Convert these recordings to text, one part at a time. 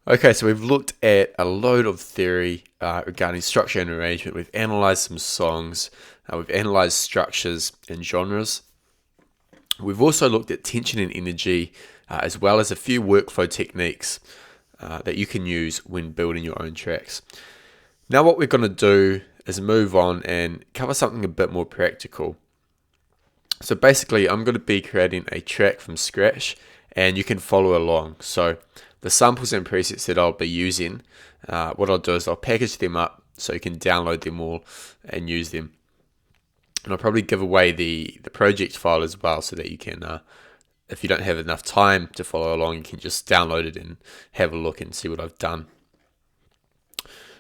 Okay, so we've looked at a load of theory regarding structure and arrangement. We've analysed some songs, we've analysed structures and genres. We've also looked at tension and energy, as well as a few workflow techniques that you can use when building your own tracks. Now what we're going to do is move on and cover something a bit more practical. So basically I'm going to be creating a track from scratch and you can follow along. So the samples and presets that I'll be using, what I'll do is I'll package them up so you can download them all and use them. And I'll probably give away the project file as well so that you can, if you don't have enough time to follow along, you can just download it and have a look and see what I've done.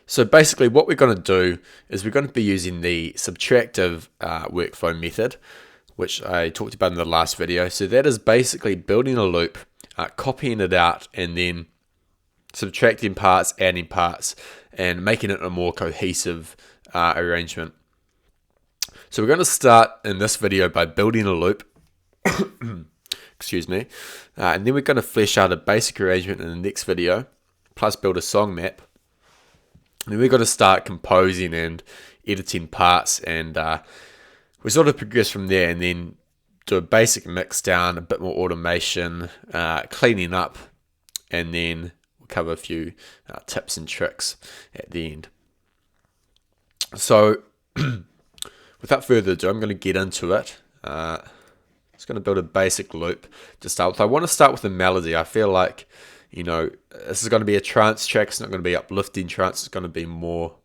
So basically what we're going to do is we're going to be using the subtractive workflow method, which I talked about in the last video. So that is basically building a loop, copying it out, and then subtracting parts, adding parts, and making it a more cohesive arrangement. So we're going to start in this video by building a loop, excuse me, and then we're going to flesh out a basic arrangement in the next video, plus build a song map. And then we're going to start composing and editing parts, and we sort of progress from there and then do a basic mix down, a bit more automation, cleaning up, and then we'll cover a few tips and tricks at the end. So without further ado, I'm going to get into it. Just going to build a basic loop to start with. I want to start with a melody. I feel like, you know, this is going to be a trance track. It's not going to be uplifting trance. It's going to be more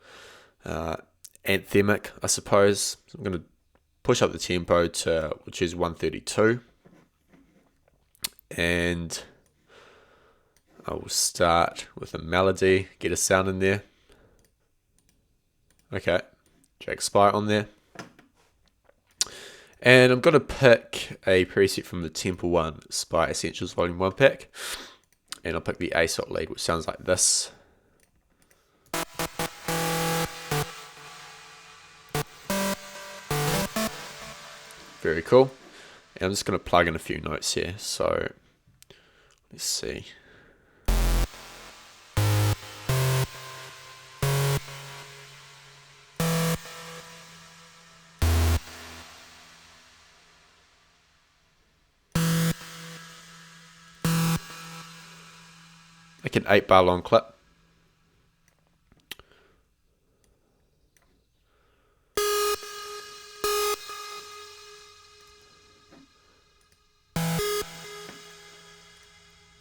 anthemic, I suppose. So I'm going to push up the tempo to, which is 132. And I will start with a melody, get a sound in there. Okay, drag spy on there. And I'm going to pick a preset from the Temple 1 Spy Essentials Volume 1 pack. And I'll pick the ASOT lead, which sounds like this. Very cool. And I'm just going to plug in a few notes here. So let's see. Make an 8-bar long clip.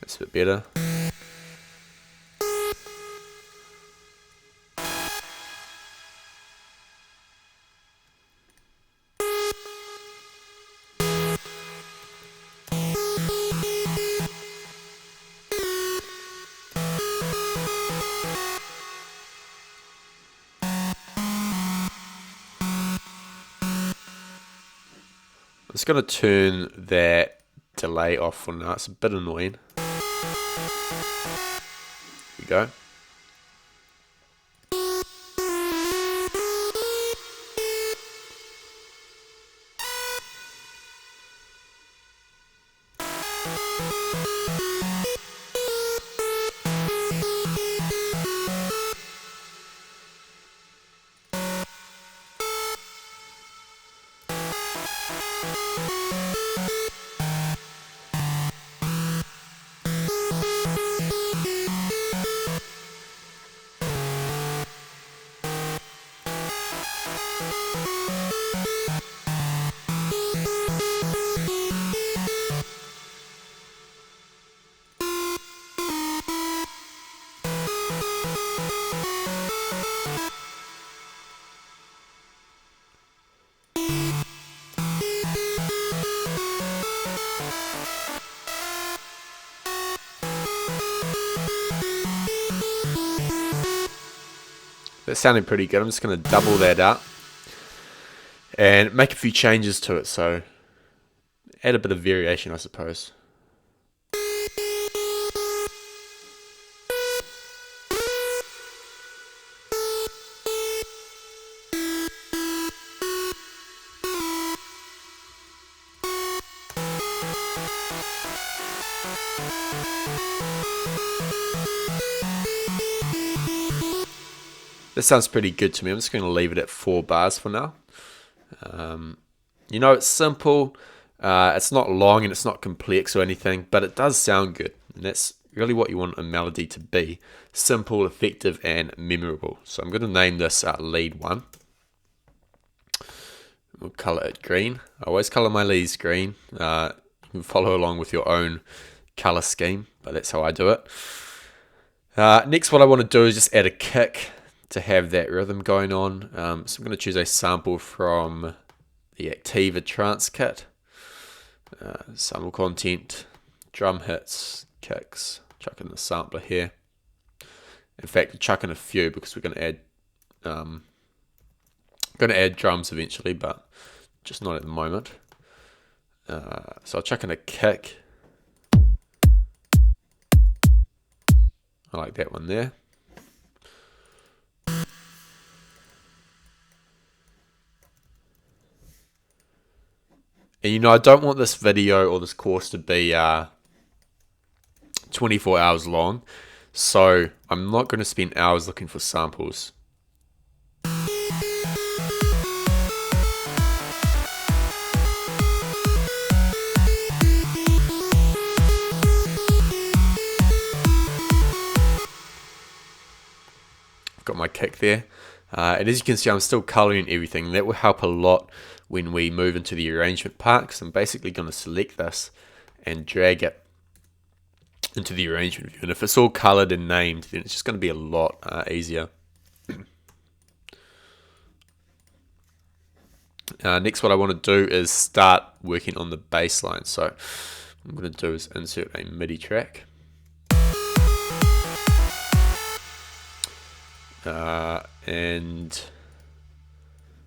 That's a bit better. I'm just going to turn that delay off for now. It's a bit annoying. There we go. That sounded pretty good. I'm just going to double that up and make a few changes to it. So add a bit of variation, I suppose. This sounds pretty good to me. I'm just going to leave it at 4 bars for now. You know, it's simple. It's not long and it's not complex or anything, but it does sound good. And that's really what you want a melody to be. Simple, effective, and memorable. So I'm going to name this lead 1. We'll color it green. I always color my leads green. You can follow along with your own color scheme, but that's how I do it. Next, what I want to do is just add a kick to have that rhythm going on. So I'm going to choose a sample from the Activa Trance kit. Sample content, drum hits, kicks. Chuck in the sampler here. In fact, chuck in a few because we're going to add drums eventually, but just not at the moment. So I'll chuck in a kick. I like that one there. And you know, I don't want this video or this course to be 24 hours long, so I'm not going to spend hours looking for samples. I've got my kick there. And as you can see, I'm still coloring everything. That will help a lot when we move into the arrangement part, because I'm basically going to select this and drag it into the arrangement view. And if it's all colored and named, then it's just going to be a lot easier. Next, what I want to do is start working on the bass line. So what I'm going to do is insert a MIDI track. And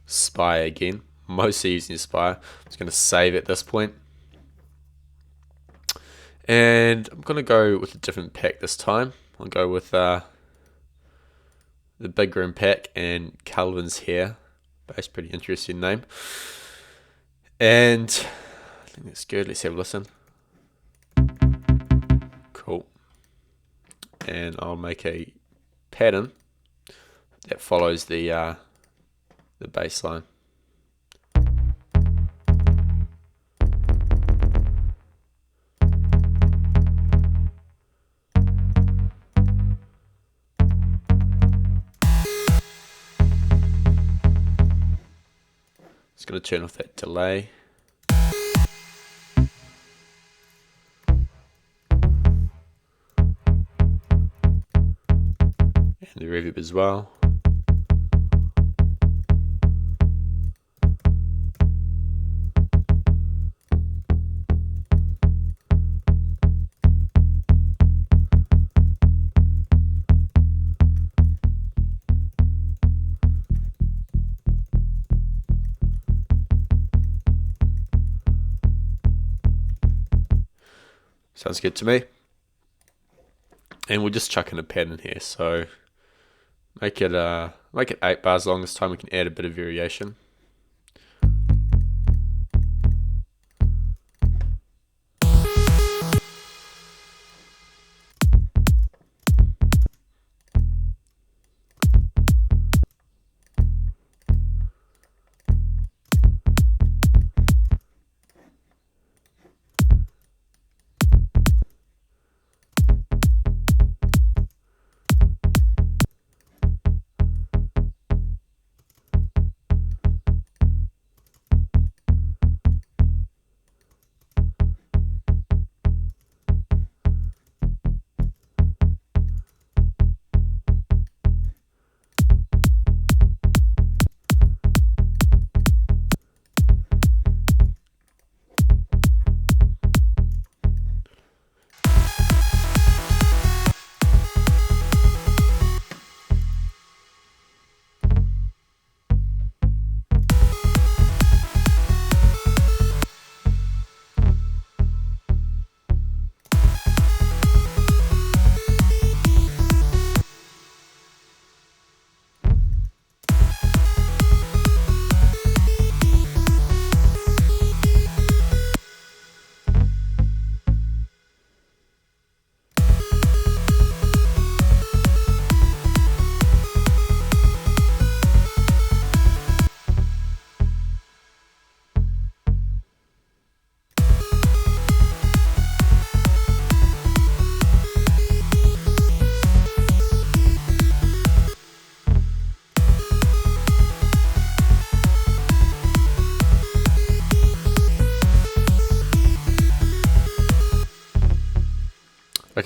Spire again. Mostly using Spire. I'm just going to save at this point. And I'm going to go with a different pack this time. I'll go with the Big Room pack and Calvin's Hair. That's a pretty interesting name. And I think that's good. Let's have a listen. Cool. And I'll make a pattern that follows the bass line. Just going to turn off that delay. And the reverb as well. Sounds good to me. And we'll just chuck in a pattern here. So make it 8 bars long this time. We can add a bit of variation.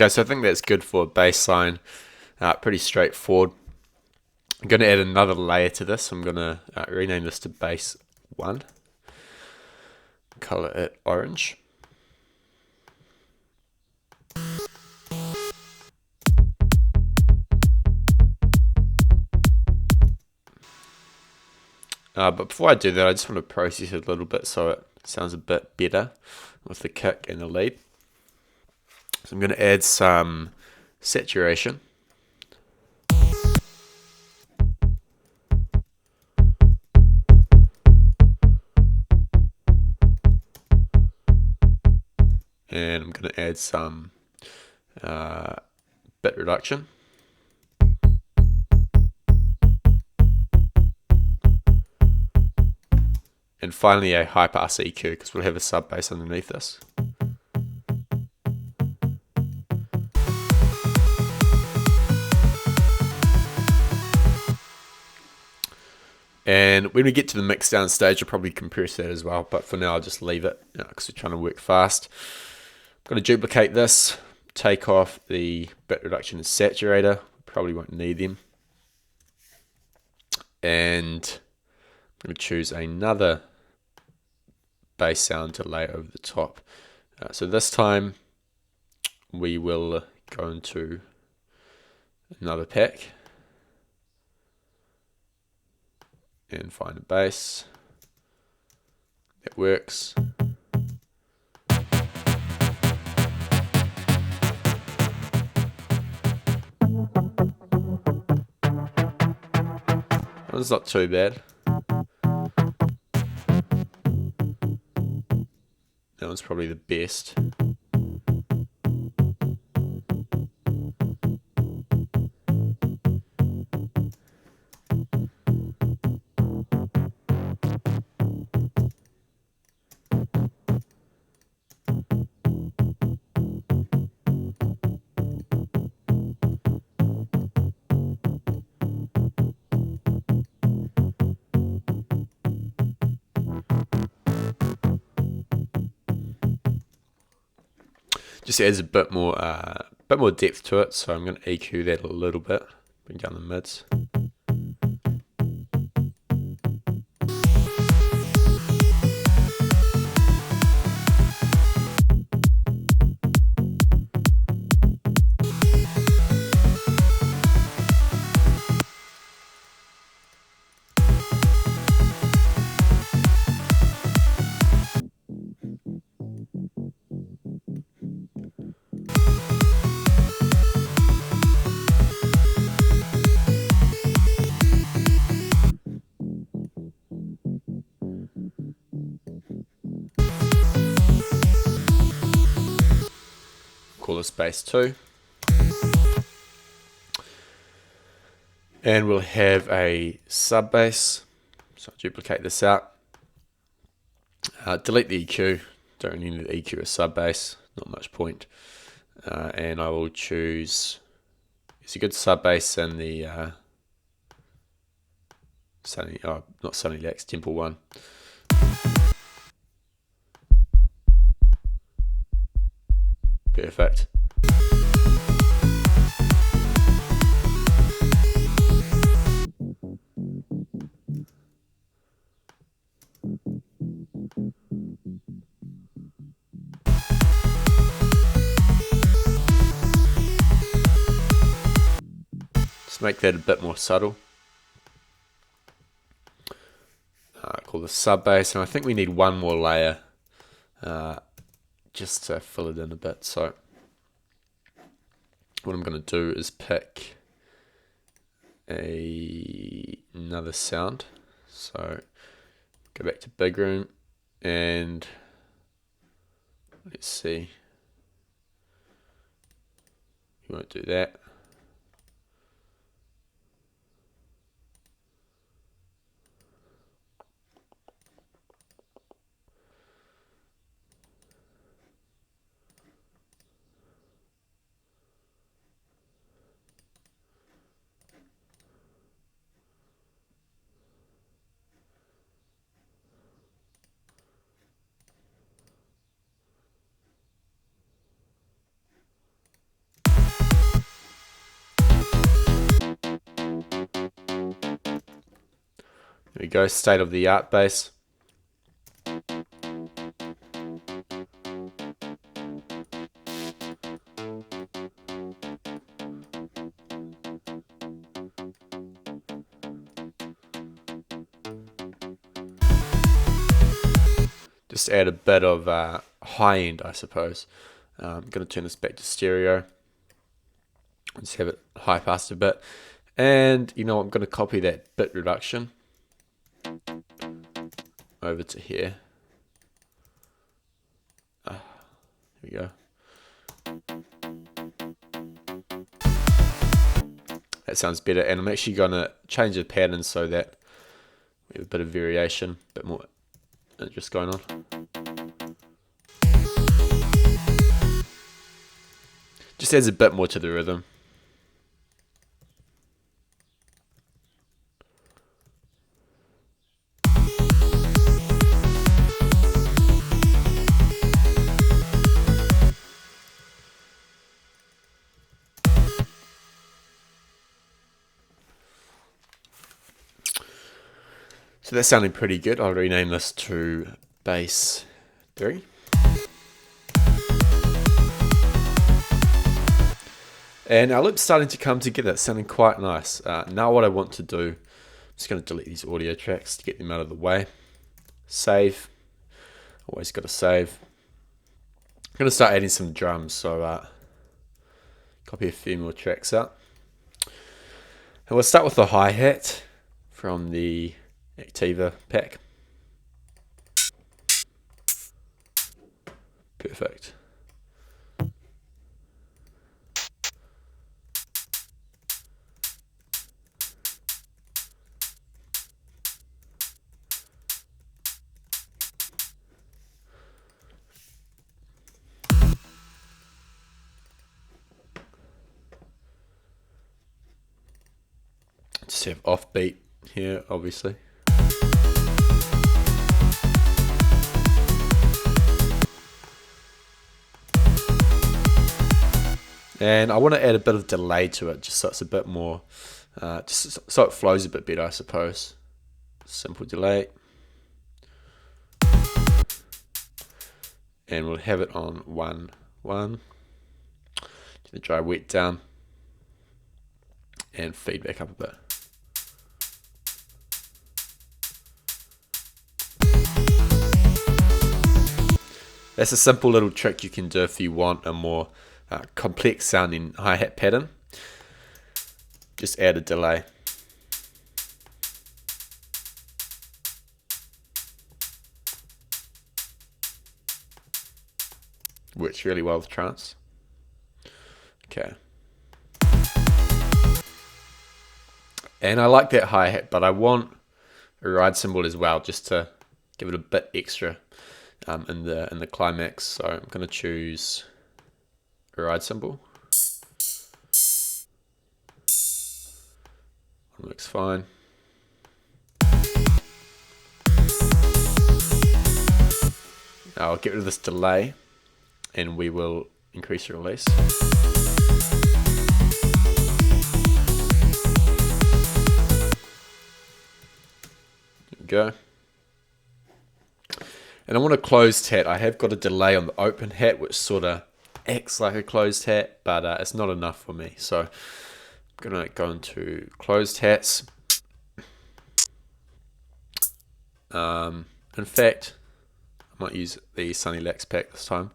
Okay, so I think that's good for a bass line. Pretty straightforward. I'm going to add another layer to this. I'm going to rename this to bass 1. Color it orange. But before I do that, I just want to process it a little bit so it sounds a bit better with the kick and the lead. So I'm going to add some saturation. And I'm going to add some bit reduction. And finally a high pass EQ, because we'll have a sub bass underneath this. And when we get to the mix down stage, I'll probably compress that as well. But for now, I'll just leave it because we're trying to work fast. I'm going to duplicate this, take off the bit reduction and saturator. Probably won't need them. And I'm going to choose another bass sound to lay over the top. So this time we will go into another pack and find a bass that works. That one's not too bad. That one's probably the best. Just adds a bit more depth to it, so I'm going to EQ that a little bit, bring down the mids. Call this bass 2. And we'll have a sub bass. So I'll duplicate this out. Delete the EQ. Don't really need the EQ a sub bass. Not much point. And I will choose. It's a good sub bass in the not Sunny Lax, Temple 1. Perfect. Just make that a bit more subtle. Call the sub bass, and I think we need one more layer just to fill it in a bit. So what I'm going to do is pick another sound. So go back to Big Room and let's see. You won't do that. There we go, state of the art bass. Just add a bit of high end, I suppose. I'm going to turn this back to stereo. Just have it high passed a bit. And you know, I'm going to copy that bit reduction over to here. Here we go. That sounds better. And I'm actually going to change the pattern so that we have a bit of variation, a bit more just going on. Just adds a bit more to the rhythm. So that's sounding pretty good. I'll rename this to bass 3. And our loop's starting to come together. It's sounding quite nice. Now what I want to do, I'm just going to delete these audio tracks to get them out of the way. Save. Always got to save. I'm going to start adding some drums, so copy a few more tracks out. And we'll start with the hi-hat from the Activa pack. Perfect. Just have offbeat here, obviously. And I want to add a bit of delay to it, just so it's a bit more, just so it flows a bit better, I suppose. Simple delay. And we'll have it on 1, 1. Do the dry wet down. And feedback up a bit. That's a simple little trick you can do if you want a more complex sounding hi-hat pattern. Just add a delay. Works really well with trance. Okay. And I like that hi-hat, but I want a ride cymbal as well, just to give it a bit extra in the climax. So I'm going to choose a ride cymbal. Looks fine. Now I'll get rid of this delay, and we will increase the release. Go. And I want a closed hat. I have got a delay on the open hat, which sort of acts like a closed hat, but it's not enough for me. So I'm going to go into closed hats. In fact, I might use the Sunny Lax pack this time.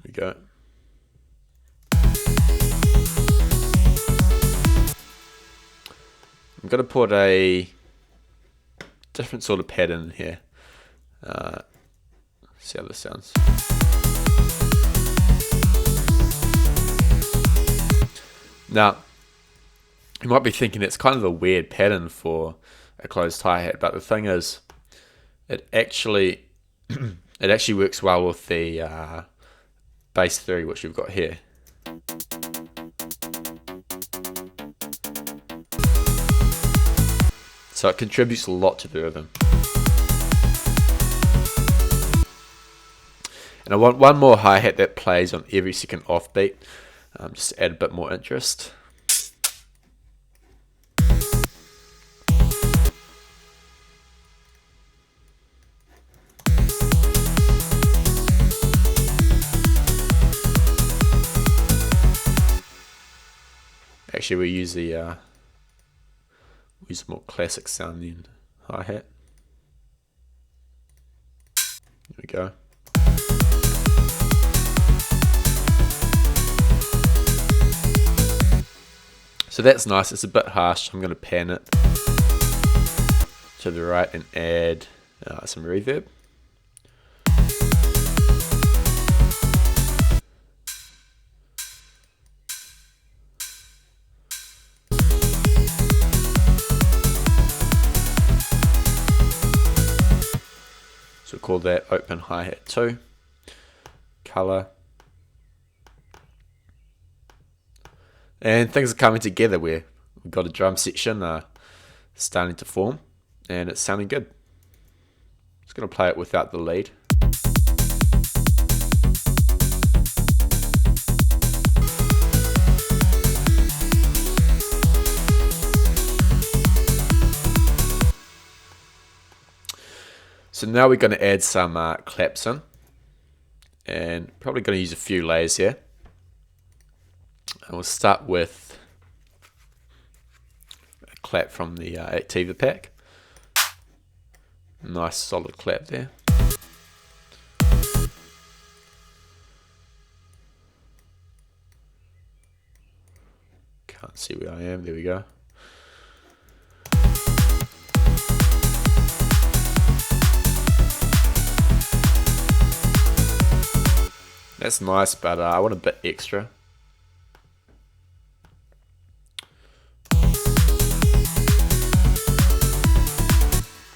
There we go. I'm going to put a different sort of pattern in here. See how this sounds. Now, you might be thinking it's kind of a weird pattern for a closed hi-hat, but the thing is, it actually works well with the bass 3, which we've got here. So it contributes a lot to the rhythm. And And I want one more hi-hat that plays on every second offbeat, just to add a bit more interest. Actually, we use a more classic sounding hi-hat. There we go. So that's nice. It's a bit harsh. I'm going to pan it to the right and add some reverb. So we'll call that open hi-hat 2. Color. And things are coming together where we've got a drum section starting to form, and it's sounding good. Just going to play it without the lead. So now we're going to add some claps in, and probably going to use a few layers here. And we'll start with a clap from the Activa pack. Nice solid clap there. Can't see where I am. There we go. That's nice, but I want a bit extra.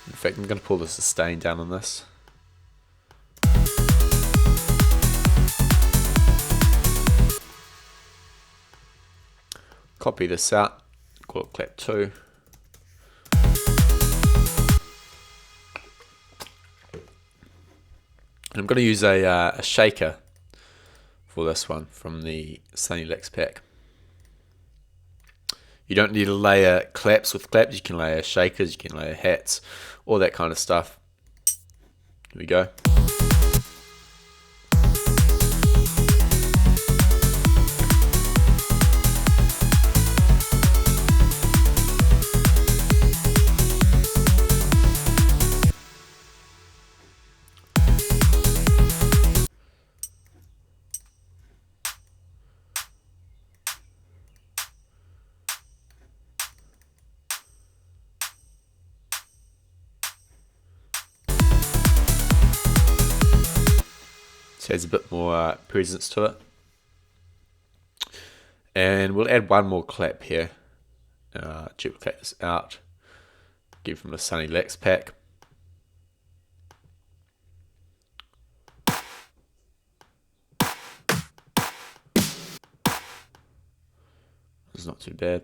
In fact, I'm going to pull the sustain down on this. Copy this out, call it clap 2. And I'm going to use a shaker for this one from the Sunny Licks pack. You don't need to layer claps with claps, you can layer shakers, you can layer hats, all that kind of stuff. Here we go. So adds a bit more presence to it. And we'll add one more clap here. Duplicate this out. Get from the Sunny Licks pack. It's not too bad.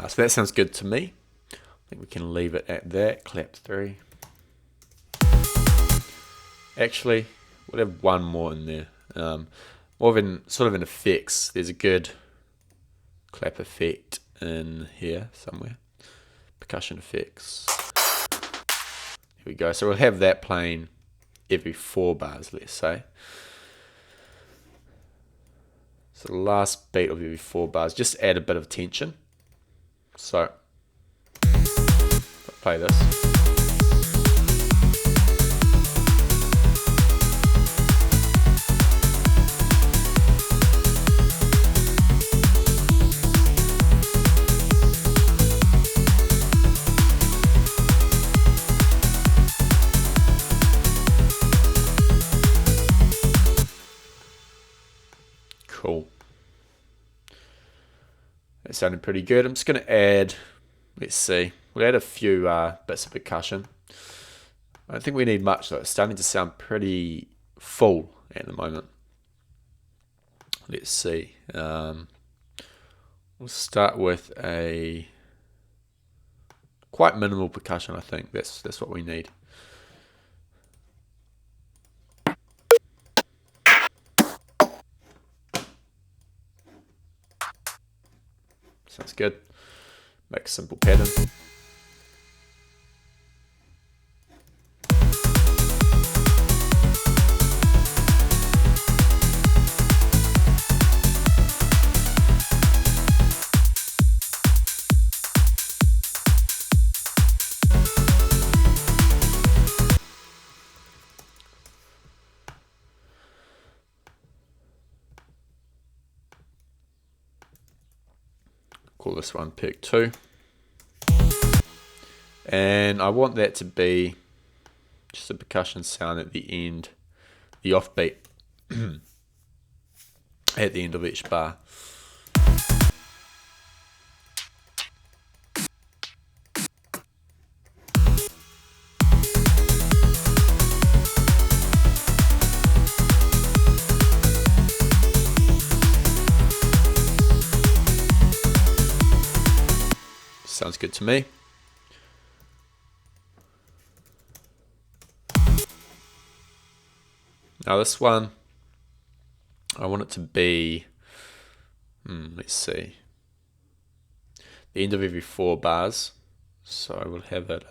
So that sounds good to me. I think we can leave it at that. Clap 3. Actually, we'll have one more in there. More of sort of an effects. There's a good clap effect in here somewhere. Percussion effects. Here we go. So we'll have that playing every 4 bars, let's say. So the last beat of every 4 bars, just add a bit of tension. So, play this. It's sounding pretty good. I'm just going to add, let's see, we'll add a few bits of percussion. I don't think we need much though. It's starting to sound pretty full at the moment. Let's see. We'll start with a quite minimal percussion. I think that's what we need. Sounds good. Make a simple pattern. Call this one pick 2. And I want that to be just a percussion sound at the end, the offbeat at the end of each bar. Sounds good to me. Now this one, I want it to be, let's see, the end of every 4 bars. So I will have it,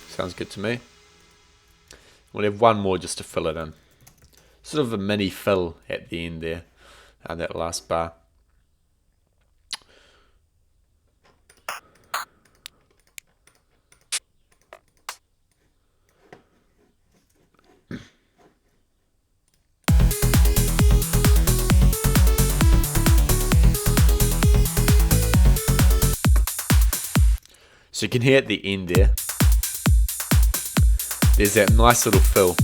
sounds good to me. We'll have one more just to fill it in. Sort of a mini fill at the end there, that last bar. So you can hear at the end there, there's that nice little fill.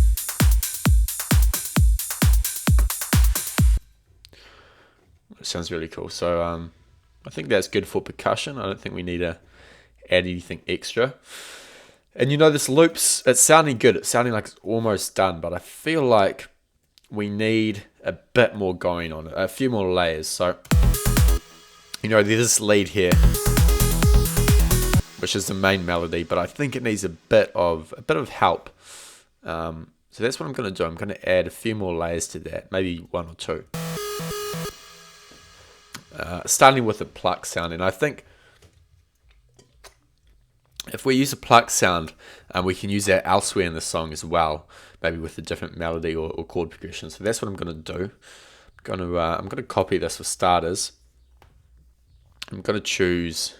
It sounds really cool. So I think that's good for percussion. I don't think we need to add anything extra. And you know, this loop's, it's sounding good. It's sounding like it's almost done, but I feel like we need a bit more going on it, a few more layers. So, you know, there's this lead here, which is the main melody, but I think it needs a bit of help. So that's what I'm going to do. I'm going to add a few more layers to that, maybe 1 or 2. Starting with a pluck sound, and I think if we use a pluck sound, we can use that elsewhere in the song as well, maybe with a different melody or chord progression. So that's what I'm going to do. I'm going to copy this for starters. I'm going to choose.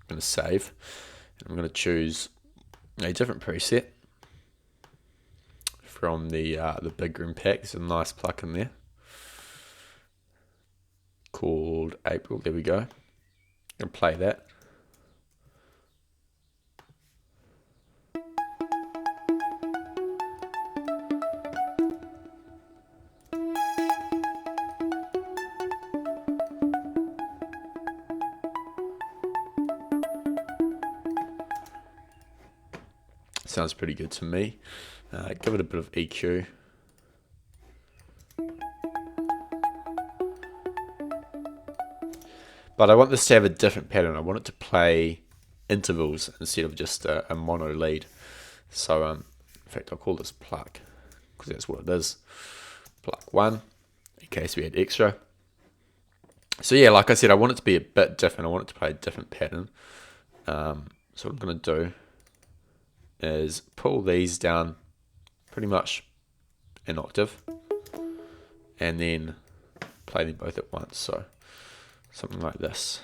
I'm going to save. I'm going to choose a different preset from the big room pack. There's a nice pluck in there called April. There we go. And play that. Sounds pretty good to me. Give it a bit of EQ. But I want this to have a different pattern. I want it to play intervals instead of just a mono lead. So, in fact, I'll call this pluck, because that's what it is. Pluck 1, in case we had extra. So yeah, like I said, I want it to be a bit different. I want it to play a different pattern. So what I'm going to do is pull these down pretty much an octave and then play them both at once. So something like this.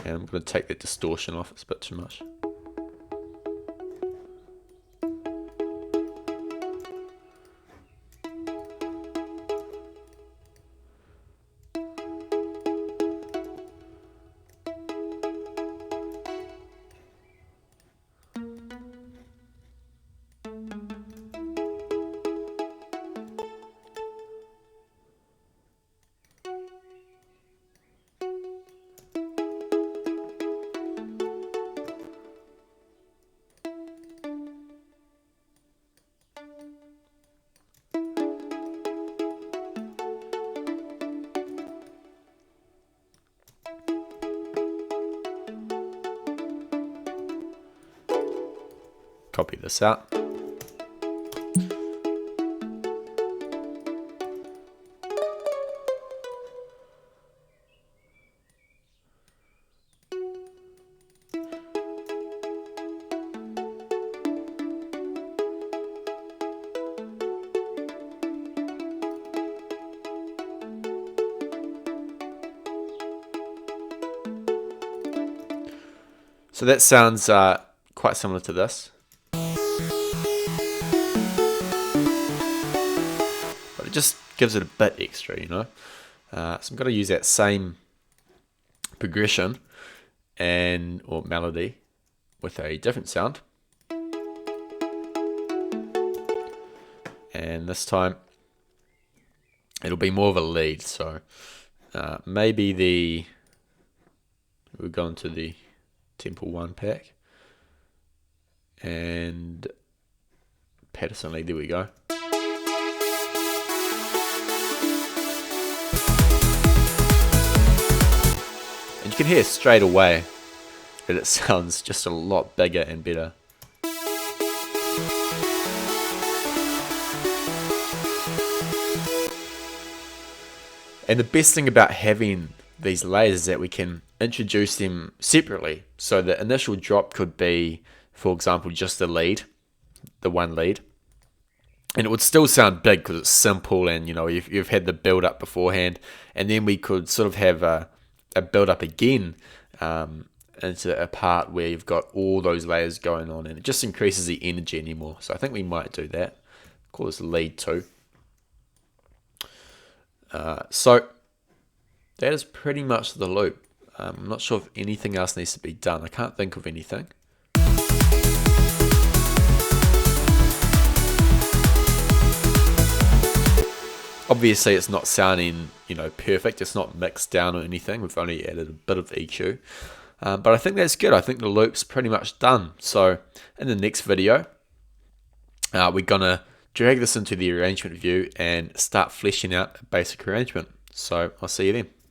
And I'm going to take that distortion off, it's a bit too much. Copy this out. So that sounds quite similar to this. But it just gives it a bit extra, you know. So I'm going to use that same progression or melody with a different sound. And this time it'll be more of a lead. So maybe we'll go into the Temple 1 pack and Percussion lead, there we go. And you can hear straight away that it sounds just a lot bigger and better. And the best thing about having these layers is that we can introduce them separately. So the initial drop could be, for example, just the lead, the one lead. And it would still sound big because it's simple and, you know, you've had the build up beforehand. And then we could sort of have a build up again into a part where you've got all those layers going on, and it just increases the energy anymore. So I think we might do that. Call this lead 2. So that is pretty much the loop. I'm not sure if anything else needs to be done. I can't think of anything. Obviously it's not sounding, you know, perfect. It's not mixed down or anything. We've only added a bit of EQ. But I think that's good. I think the loop's pretty much done. So in the next video, we're going to drag this into the arrangement view and start fleshing out a basic arrangement. So I'll see you then.